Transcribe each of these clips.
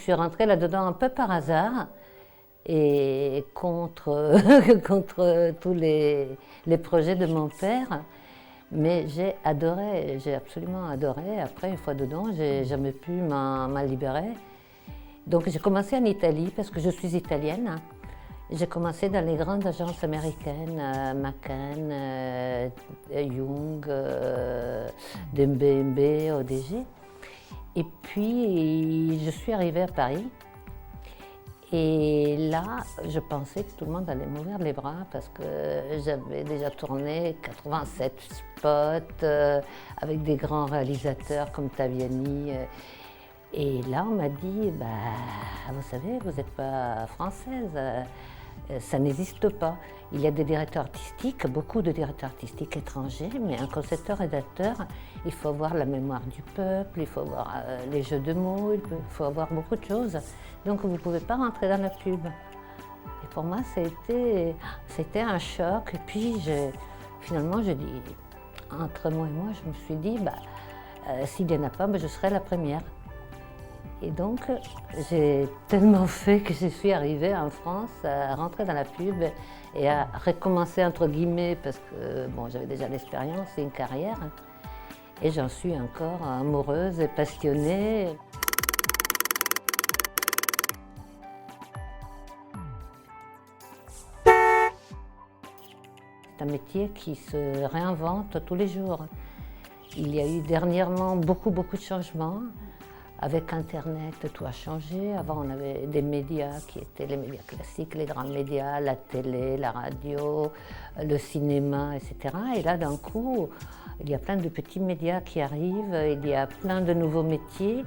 suis rentrée là-dedans un peu par hasard et contre, contre tous les projets de mon père. Mais j'ai adoré, j'ai absolument adoré. Après, une fois dedans, j'ai jamais pu m'en libérer. Donc j'ai commencé en Italie parce que je suis italienne. J'ai commencé dans les grandes agences américaines, McCann, Young, DMB, ODG. Et puis je suis arrivée à Paris. Et là, je pensais que tout le monde allait m'ouvrir les bras parce que j'avais déjà tourné 87 spots avec des grands réalisateurs comme Taviani. Et là, on m'a dit, bah, vous savez, vous n'êtes pas française, ça n'existe pas. Il y a des directeurs artistiques, beaucoup de directeurs artistiques étrangers, mais un concepteur-rédacteur, il faut avoir la mémoire du peuple, il faut avoir les jeux de mots, il faut avoir beaucoup de choses. Donc vous ne pouvez pas rentrer dans la pub. Et pour moi, c'était un choc. Et puis, finalement, je dis, entre moi et moi, je me suis dit, bah, s'il n'y en a pas, bah, je serai la première. Et donc, j'ai tellement fait que je suis arrivée en France à rentrer dans la pub et à recommencer entre guillemets parce que bon, j'avais déjà l'expérience et une carrière. Et j'en suis encore amoureuse et passionnée. C'est un métier qui se réinvente tous les jours. Il y a eu dernièrement beaucoup de changements. Avec Internet, tout a changé. Avant, on avait des médias qui étaient les médias classiques, les grands médias, la télé, la radio, le cinéma, etc. Et là, d'un coup, il y a plein de petits médias qui arrivent, il y a plein de nouveaux métiers.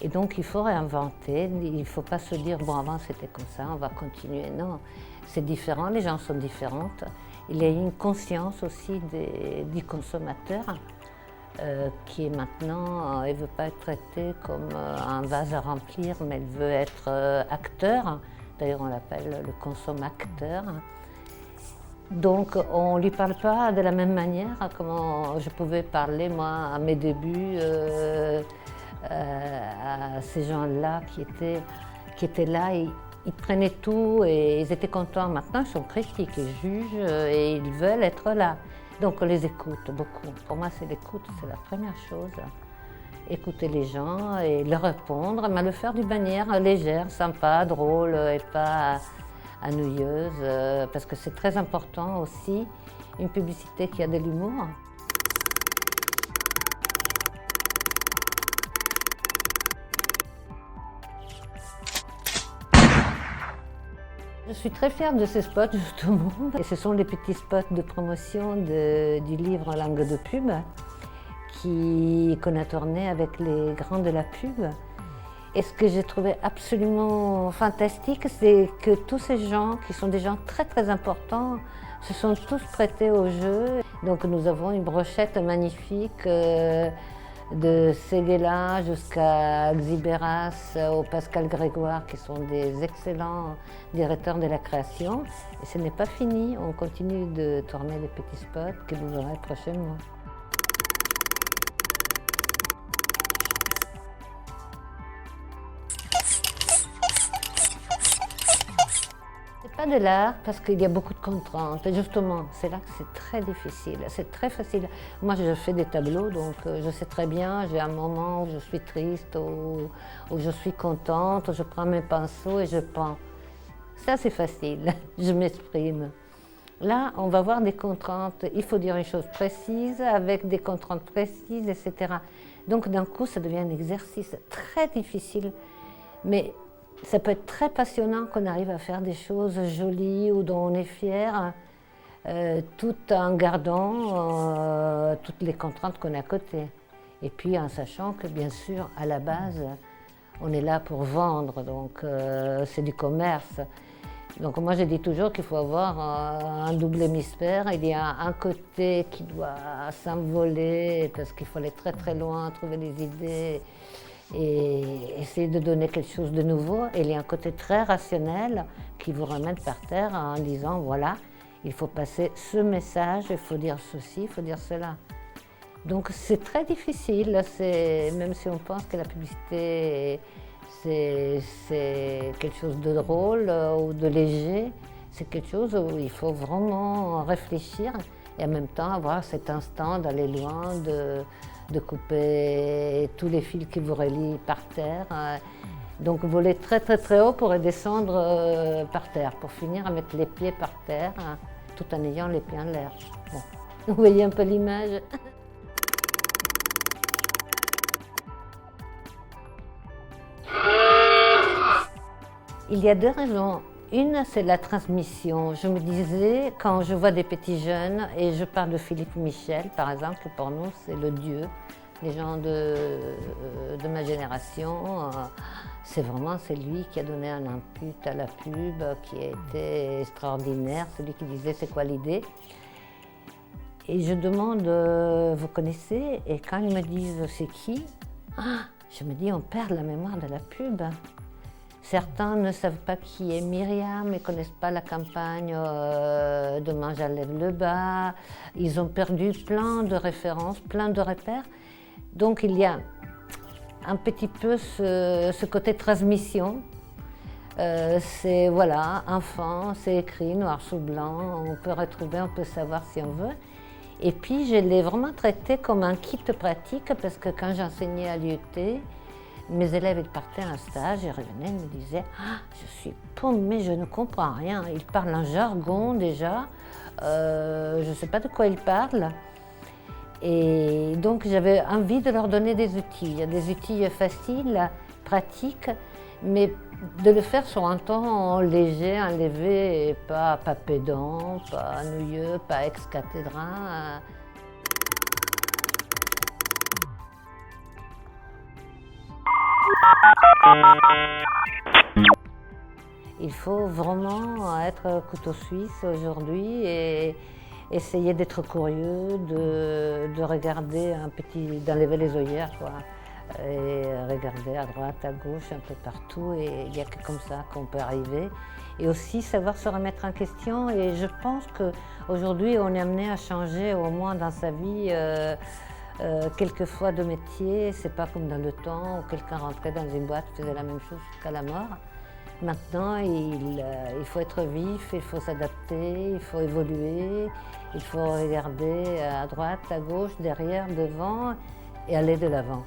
Et donc, il faut réinventer. Il ne faut pas se dire, bon, avant, c'était comme ça, on va continuer. Non, c'est différent, les gens sont différents. Il y a une conscience aussi du consommateur. Qui est maintenant, elle ne veut pas être traitée comme un vase à remplir, mais elle veut être acteur. D'ailleurs, on l'appelle le consommateur. Donc, on ne lui parle pas de la même manière comme je pouvais parler, moi, à mes débuts, à ces gens-là qui étaient là. Ils prenaient tout et ils étaient contents. Maintenant, ils sont critiques, ils jugent et ils veulent être là. Donc on les écoute beaucoup. Pour moi, c'est l'écoute, c'est la première chose. Écouter les gens et leur répondre, mais le faire d'une manière légère, sympa, drôle et pas ennuyeuse, parce que c'est très important aussi, une publicité qui a de l'humour. Je suis très fière de ces spots, justement. Et ce sont les petits spots de promotion du livre Langue de pub qu'on a tourné avec les grands de la pub. Et ce que j'ai trouvé absolument fantastique, c'est que tous ces gens, qui sont des gens très importants, se sont tous prêtés au jeu. Donc nous avons une brochette magnifique de Séguéla jusqu'à Xibéras, au Pascal Grégoire, qui sont des excellents directeurs de la création. Et ce n'est pas fini, on continue de tourner des petits spots que vous aurez prochainement. C'est pas de l'art parce qu'il y a beaucoup de contraintes. Et justement, c'est là que c'est très difficile. C'est très facile. Moi, je fais des tableaux, donc je sais très bien, j'ai un moment où je suis triste, où je suis contente, je prends mes pinceaux et je peins. Ça, c'est facile, je m'exprime. Là, on va voir des contraintes. Il faut dire une chose précise, avec des contraintes précises, etc. Donc, d'un coup, ça devient un exercice très difficile. Mais ça peut être très passionnant qu'on arrive à faire des choses jolies ou dont on est fier, tout en gardant toutes les contraintes qu'on a à côté. Et puis en sachant que, bien sûr, à la base, on est là pour vendre, donc c'est du commerce. Donc moi, je dis toujours qu'il faut avoir un double hémisphère. Il y a un côté qui doit s'envoler parce qu'il faut aller très loin, trouver des idées et essayer de donner quelque chose de nouveau. Et il y a un côté très rationnel qui vous ramène par terre en disant, voilà, il faut passer ce message, il faut dire ceci, il faut dire cela. Donc c'est très difficile, même si on pense que la publicité, c'est quelque chose de drôle ou de léger. C'est quelque chose où il faut vraiment réfléchir et en même temps avoir cet instant d'aller loin, de couper tous les fils qui vous relient par terre. Donc voler très très très haut pour descendre par terre, pour finir à mettre les pieds par terre, tout en ayant les pieds en l'air. Bon. Vous voyez un peu l'image? Il y a deux raisons. Une, c'est la transmission. Je me disais, quand je vois des petits jeunes, et je parle de Philippe Michel, par exemple, que pour nous, c'est le dieu. Les gens de ma génération, c'est lui qui a donné un input à la pub, qui a été extraordinaire, celui qui disait c'est quoi l'idée. Et je demande, vous connaissez? Et quand ils me disent c'est qui, je me dis on perd la mémoire de la pub. Certains ne savent pas qui est Myriam, ils ne connaissent pas la campagne de Mange à lèvres le bas. Ils ont perdu plein de références, plein de repères. Donc il y a un petit peu ce côté transmission. C'est voilà, enfant, c'est écrit noir sur blanc, on peut retrouver, on peut savoir si on veut. Et puis je l'ai vraiment traité comme un kit pratique parce que quand j'enseignais à l'IUT, mes élèves ils partaient à un stage, ils revenaient, ils me disaient « Ah, je suis paumée, je ne comprends rien. » Ils parlent un jargon déjà, je ne sais pas de quoi ils parlent. Et donc j'avais envie de leur donner des outils faciles, pratiques, mais de le faire sur un ton léger, enlevé, et pas pédant, pas ennuyeux, pas ex-cathédra. Il faut vraiment être couteau suisse aujourd'hui et essayer d'être curieux, de regarder d'enlever les œillères, quoi, et regarder à droite, à gauche, un peu partout, et il n'y a que comme ça qu'on peut arriver. Et aussi savoir se remettre en question, et je pense qu'aujourd'hui on est amené à changer au moins dans sa vie quelquefois de métier. C'est pas comme dans le temps où quelqu'un rentrait dans une boîte, faisait la même chose jusqu'à la mort. Maintenant, il faut être vif, il faut s'adapter, il faut évoluer, il faut regarder à droite, à gauche, derrière, devant et aller de l'avant.